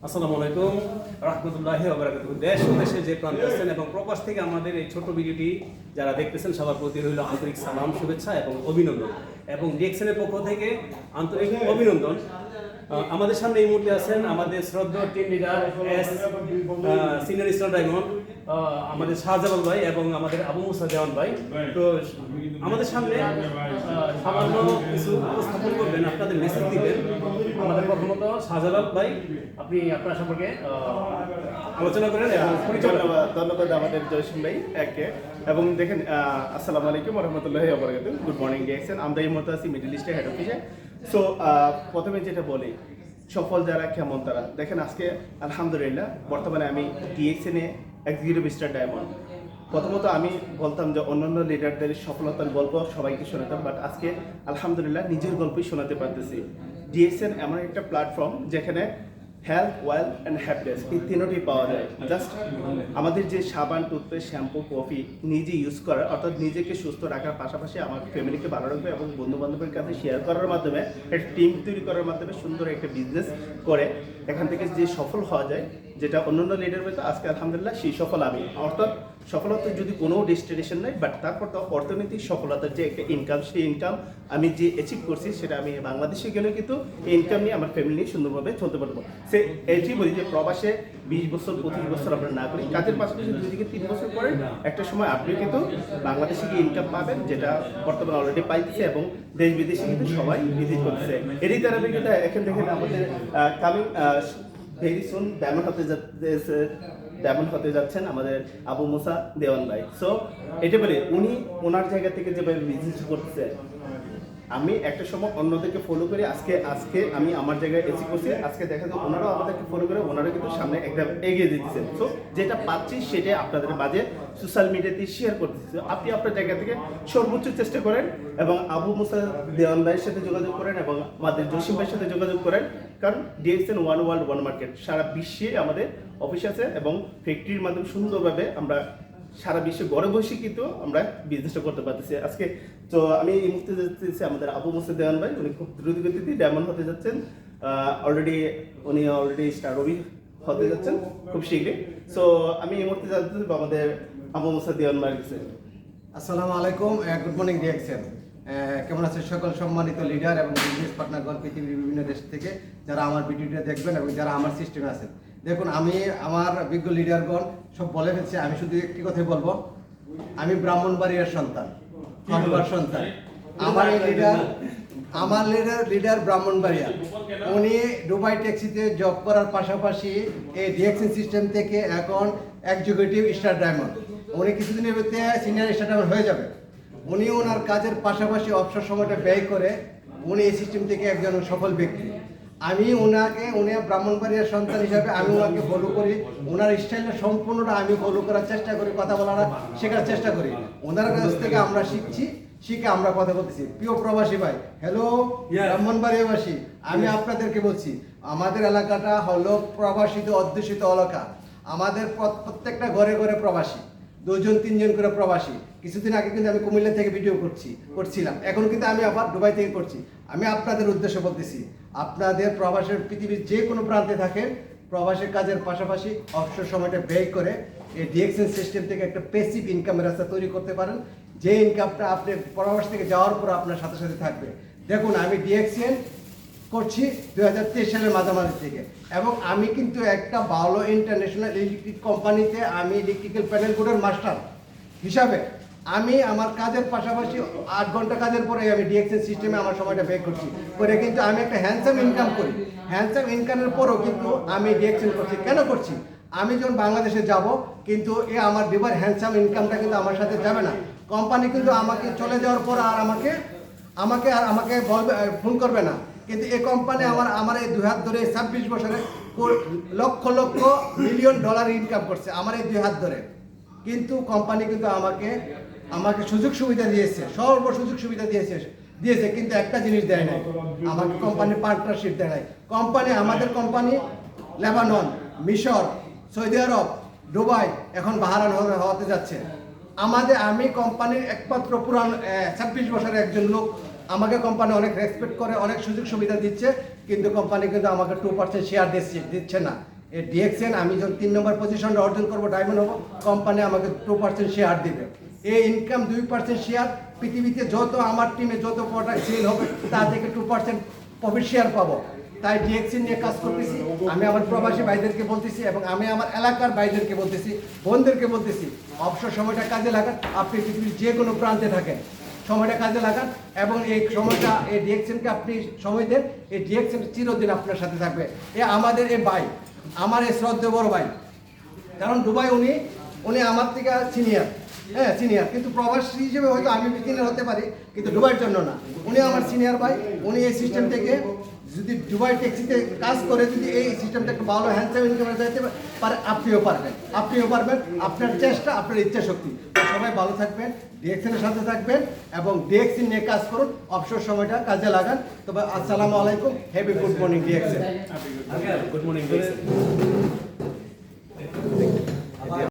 আসসালামু আলাইকুম রহমতুল্লাহি ওয়া বারাকাতুহু। দেশ ও দেশের যে প্রান্তে আছেন এবং প্রবাস থেকে আমাদের এই ছোট ভিডিওটি যারা দেখতেছেন সবার প্রতি রইল আন্তরিক সালাম, শুভেচ্ছা এবং অভিনন্দন। এবং ডিএক্সএনের পক্ষ থেকে আন্তরিক অভিনন্দন। আমাদের সামনে এই মুহূর্তে আছেন আমাদের শ্রদ্ধেয় team leader senior star diamond আমাদের শাহজালাল ভাই এবং আমাদের আবু মুসা দেওয়ান ভাই। তো আমাদের সামনে সামান্য কিছু উপস্থাপন করবেন, আপনাদের মেসেজ দিবেন। আমাদের প্রথমত শাহজালাল ভাই, আপনি আপনার সম্পর্কে আলোচনা করেন এবং পরিচয়। ধন্যবাদ আমাদের জয়সিং ভাই একে। এবং দেখেন, আসসালামু আলাইকুম রহমতুল্লাহি ওয়া বারাকাতুহু। Good morning DXN. আমরা এই মুহূর্তে আছি মিডল ইস্টে হেড অফিসে। সো প্রথমে যেটা বলি, সফল যারা কেমন তারা দেখেন, আজকে আলহামদুলিল্লাহ বর্তমানে আমি ডিএক্সএনে এক্সিকিউটিভ স্টার ডায়মন্ড। প্রথমত আমি বলতাম যে অন্যান্য লিডারদের সফলতার গল্প সবাইকে শোনাতাম, বাট আজকে আলহামদুলিল্লাহ নিজের গল্পই শোনাতে পারতেছি। ডিএক্সএন এমন একটা প্ল্যাটফর্ম যেখানে হেলথ, ওয়েলথ অ্যান্ড হ্যাপিনেস এই তিনটি পাওয়া যায়। জাস্ট আমাদের যে সাবান, টুথপেস্ট, শ্যাম্পু, কফি নিজে ইউজ করার, অর্থাৎ নিজেকে সুস্থ রাখার পাশাপাশি আমার ফ্যামিলিকে ভালো রাখবে এবং বন্ধু বান্ধবের কাছে শেয়ার করার মাধ্যমে একটা টিম তৈরি করার মাধ্যমে সুন্দর একটা বিজনেস করে এখান থেকে যে সফল হওয়া যায়, যেটা অন্যান্য লিডার হয়তো আজকে আলহামদুলিল্লাহ সেই সফল আমি। অর্থাৎ সফলতার যদি কোনো ডেস্টিনেশন নাই, বাট তারপর তো অর্থনৈতিক সফলতার যে একটা ইনকাম, সেই ইনকাম আমি যে অ্যাচিভ করছি সেটা আমি বাংলাদেশে গেলেও কিন্তু এই ইনকাম নিয়ে আমার ফ্যামিলি নিয়ে সুন্দরভাবে চলতে পারবো। সে এটি বলি যে প্রবাসে 20 বছর 25 বছর আমরা না করি, কাজের পাশাপাশি 2 থেকে 3 বছর পরে একটা সময় আপনি কিন্তু বাংলাদেশে গিয়ে ইনকাম পাবেন, যেটা বর্তমানে অলরেডি পাইতেছে এবং দেশ বিদেশে কিন্তু সবাই ভিজিট করতেছে। এরই ধারাবাহিকতা এখান থেকে আমাদের কামিং ভেরি সুন ডায়মন্ড হতে যাচ্ছেন আমাদের আবু মুসা দেওয়ান ভাই। সো এটা বলি, উনি ওনার জায়গা থেকে যেভাবে বিজনেস করতেছে, আমি একটা সময় অন্যদেরকে ফলো করে আজকে আমি আমার জায়গায় এসে করছি। আজকে দেখা যায় ওনারাও আমাদেরকে ফলো করে ওনারা কিন্তু সামনে একটা এগিয়ে দিতেছেন। সো যেটা পাচ্ছি সেটা আপনাদের মাঝে সোশ্যাল মিডিয়াতে শেয়ার করতেছি। আপনি আপনার জায়গা থেকে সর্বোচ্চ চেষ্টা করেন এবং আবু মুসা দেওয়ান ভাইয়ের সাথে যোগাযোগ করেন এবং আমাদের জসিম ভাইয়ের সাথে যোগাযোগ করেন। কারণ DXN one world one market, সারা বিশ্বে আমাদের অফিস আছে এবং ফ্যাক্টরির মাধ্যমে সুন্দরভাবে আমরা সারা বিশ্বে ঘরে বসে কিন্তু আমরা বিজনেসটা করতে পারতেছি আজকে। তো আমি এই মুহূর্তে যাচ্ছি আমাদের আবু মুসা দেওয়ান ভাই, উনি খুব দ্রুত গতিতে ডায়মন্ড হতে যাচ্ছেন। উনি অলরেডি স্টার রবি হতে যাচ্ছেন খুব শীঘ্রই। সো আমি এই মুহূর্তে যাচ্ছি আমাদের আবু মুসা দেওয়ান ভাইয়ের কাছে। আসসালামু আলাইকুম, গুড মর্নিং ডিএক্সএন। কেমন আছেন সকল সম্মানিত লিডার এবং বিজনেস পার্টনারগণ পৃথিবীর বিভিন্ন দেশ থেকে যারা আমার ভিডিওটা দেখবেন এবং যারা আমার সিস্টেমে আছেন। দেখুন, আমি আমার বিজ্ঞ লিডারগণ সব বলে ফেলছি, আমি শুধু একটি কথাই বলবো, আমি ব্রাহ্মণবাড়িয়ার সন্তান, খন্ডবার সন্তান। আমার লিডার ব্রাহ্মণবাড়িয়া। উনি দুবাই ট্যাক্সিতে জব করার পাশাপাশি এই ডিএক্সএন সিস্টেম থেকে এখন এক্সিকিউটিভ স্টার ডায়মন্ড। উনি কিছুদিনের মধ্যে সিনিয়র স্টার ডায়মন্ড হয়ে যাবে। উনি ওনার কাজের পাশাপাশি অবসর সময়টা ব্যয় করে উনি এই সিস্টেম থেকে একজন সফল ব্যক্তি। আমি উনি ব্রাহ্মণবাড়িয়ার সন্তান হিসাবে আমি ওনাকে ফলো করি, ওনার স্টাইলটা সম্পূর্ণটা আমি ফলো করার চেষ্টা করি, কথা বলার শেখার চেষ্টা করি। ওনার কাছ থেকে আমরা শিখে আমরা কথা বলতেছি। প্রিয় প্রবাসী ভাই, হ্যালো ব্রাহ্মণবাড়িয়াবাসী, আমি আপনাদেরকে বলছি, আমাদের এলাকাটা হলো প্রবাসিত অধ্যুষিত এলাকা। আমাদের প্রত্যেকটা ঘরে ঘরে প্রবাসী, 2জন 3জন করে প্রবাসী। কিছুদিন আগে কিন্তু আমি কুমিল্লা থেকে ভিডিও করছিলাম, এখন কিন্তু আমি আবার দুবাই থেকে করছি। আমি আপনাদের উদ্দেশ্যে বলতেছি, আপনাদের প্রবাসের পৃথিবীর যে কোনো প্রান্তে থাকেন, প্রবাসের কাজের পাশাপাশি অবসর সময়টা ব্যয় করে এই ডিএক্সএন সিস্টেম থেকে একটা প্যাসিভ ইনকামের রাস্তা তৈরি করতে পারেন, যে ইনকামটা আপনি প্রবাস থেকে যাওয়ার পর আপনার সাথে সাথে থাকবে। দেখুন, আমি ডিএক্সএন করছি 2023 সালের মাঝামাঝি থেকে, এবং আমি কিন্তু একটা ভালো ইন্টারন্যাশনাল ইলেকট্রিক কোম্পানিতে আমি ইলেকট্রিক্যাল প্যানেল বোর্ডের মাস্টার হিসাবে আমি আমার কাজের পাশাপাশি 8 ঘন্টা কাজের পরে আমি ডিএক্সএন সিস্টেমে আমার সময়টা ব্যয় করছি করে কিন্তু আমি একটা হ্যান্ডসাম ইনকাম করি। হ্যান্ডসাম ইনকামের পরও কিন্তু আমি ডিএক্সএন করছি। কেন করছি? আমি যখন বাংলাদেশে যাব, কিন্তু আমার বিবার হ্যান্ডসাম ইনকামটা কিন্তু আমার সাথে যাবে না। কোম্পানি কিন্তু আমাকে চলে যাওয়ার পর আর আমাকে বলবে, ফোন করবে না। কিন্তু এই কোম্পানি আমার এই 2 হাত ধরে 26 বছরে lakh lakh million dollar income করছে আমার এই 2 হাত ধরে। কিন্তু কোম্পানি কিন্তু আমাকে সুযোগ সুবিধা দিয়েছে, সর্ব সুযোগ সুবিধা দিয়েছে, কিন্তু একটা জিনিস দেয় নাই, আমাকে কোম্পানি পার্টনারশিপ দেয় নাই। আমাদের কোম্পানি লেবানন, মিশর, সৌদি আরব, দুবাই, এখন বাহারান হতে যাচ্ছে। আমি কোম্পানির একমাত্র পুরান 26 বছরের একজন লোক আমাকে কোম্পানি অনেক রেসপেক্ট করে, অনেক সুযোগ সুবিধা দিচ্ছে, কিন্তু কোম্পানি কিন্তু আমাকে 2% শেয়ার দিচ্ছে না। এই ডিএক্সএন আমি যখন 3 নম্বর পজিশনটা অর্জন করবো, ডায়মন্ড হবো, কোম্পানি আমাকে 2% শেয়ার দিবে। এই ইনকাম 2% শেয়ার, পৃথিবীতে যত আমার টিমে যত প্রোডাক্ট সেল হবে তা থেকে 2% প্রফিট শেয়ার পাবো। তাই ডিএক্সএন নিয়ে কাজ করতেছি। আমি আমার প্রবাসী ভাইদেরকে বলতেছি এবং আমি আমার এলাকার ভাইদেরকে বলতেছি, বোনদেরকে বলতেছি, অবসর সময়টা কাজে লাগান। আপনি পৃথিবীর যে কোনো প্রান্তে থাকেন, সময়টা কাজে লাগান এবং এই সময়টা এই ডিএক্সএনকে আপনি সময় দেন। এই ডিএক্সএন চিরদিন আপনার সাথে থাকবে। এ আমাদের এই ভাই, আমার এই শ্রদ্ধেয় বড় ভাই, কারণ দুবাই উনি আমার থেকে সিনিয়র, হ্যাঁ সিনিয়র, কিন্তু প্রবাসী হিসেবে হয়তো আমি সিনিয়র হতে পারি, কিন্তু দুবাইয়ের জন্য না। উনি আমার সিনিয়র ভাই। উনি এই সিস্টেম থেকে যদি দুবাই ট্যাক্সিতে কাজ করে, যদি এই সিস্টেমটা একটু ভালো হ্যান্ডসাম ইনকামে যাইতে পারে, আপনিও পারবেন। আপনার চেষ্টা, আপনার ইচ্ছা শক্তি। সবাই ভালো থাকবেন, ডিএক্সএনের সাথে থাকবেন এবং ডিএক্সএন নিয়ে কাজ করুন, অবসর সময়টা কাজে লাগান। তবে আসসালামু আলাইকুম, happy good morning DXN. Good morning.